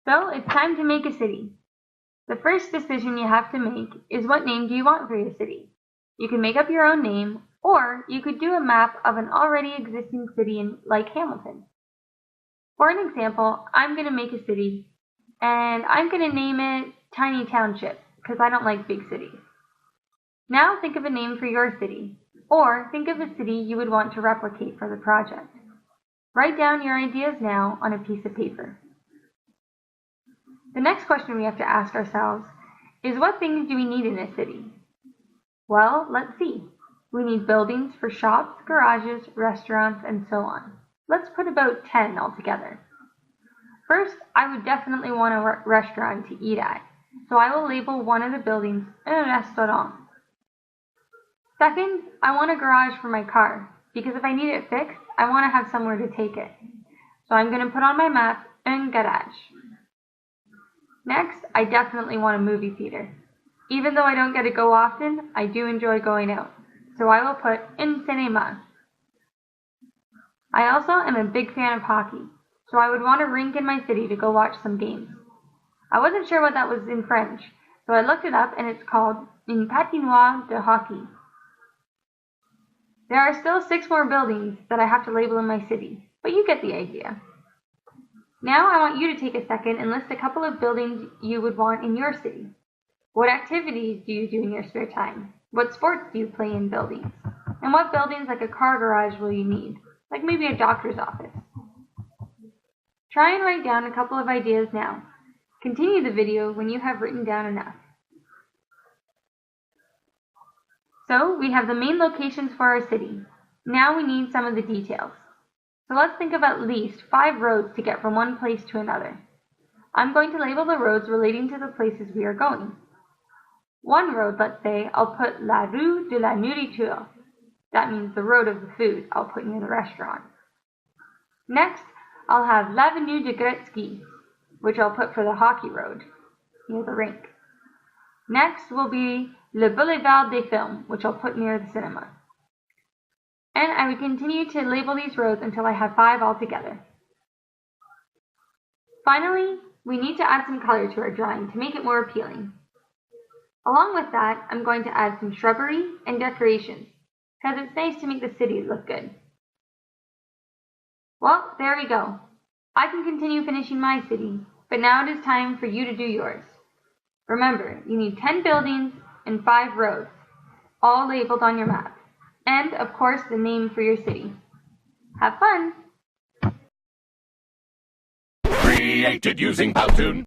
So it's time to make a city. The first decision you have to make is what name do you want for your city? You can make up your own name, or you could do a map of an already existing city like Hamilton. For an example, I'm going to make a city, and I'm going to name it Tiny Township, because I don't like big cities. Now think of a name for your city, or think of a city you would want to replicate for the project. Write down your ideas now on a piece of paper. The next question we have to ask ourselves is, what things do we need in a city? Well, let's see. We need buildings for shops, garages, restaurants, and so on. Let's put about 10 altogether. First, I would definitely want a restaurant to eat at, so I will label one of the buildings un restaurant. Second, I want a garage for my car, because if I need it fixed, I want to have somewhere to take it. So I'm going to put on my map un garage. Next, I definitely want a movie theater. Even though I don't get to go often, I do enjoy going out, so I will put un cinéma. I also am a big fan of hockey, so I would want a rink in my city to go watch some games. I wasn't sure what that was in French, so I looked it up and it's called une patinoire de hockey. There are still 6 more buildings that I have to label in my city, but you get the idea. Now I want you to take a second and list a couple of buildings you would want in your city. What activities do you do in your spare time? What sports do you play in buildings? And what buildings like a car garage will you need? Like maybe a doctor's office. Try and write down a couple of ideas now. Continue the video when you have written down enough. So we have the main locations for our city. Now we need some of the details. So let's think of at least 5 roads to get from one place to another. I'm going to label the roads relating to the places we are going. One road, let's say, I'll put la rue de la nourriture. That means the road of the food. I'll put near the restaurant. Next, I'll have l'avenue de Gretzky, which I'll put for the hockey road, near the rink. Next will be le boulevard des films, which I'll put near the cinema. And I would continue to label these roads until I have 5 altogether. Finally, we need to add some color to our drawing to make it more appealing. Along with that, I'm going to add some shrubbery and decorations, because it's nice to make the city look good. Well, there we go. I can continue finishing my city, but now it is time for you to do yours. Remember, you need 10 buildings and 5 roads, all labeled on your map. And, of course, the name for your city. Have fun! Created using Powtoon.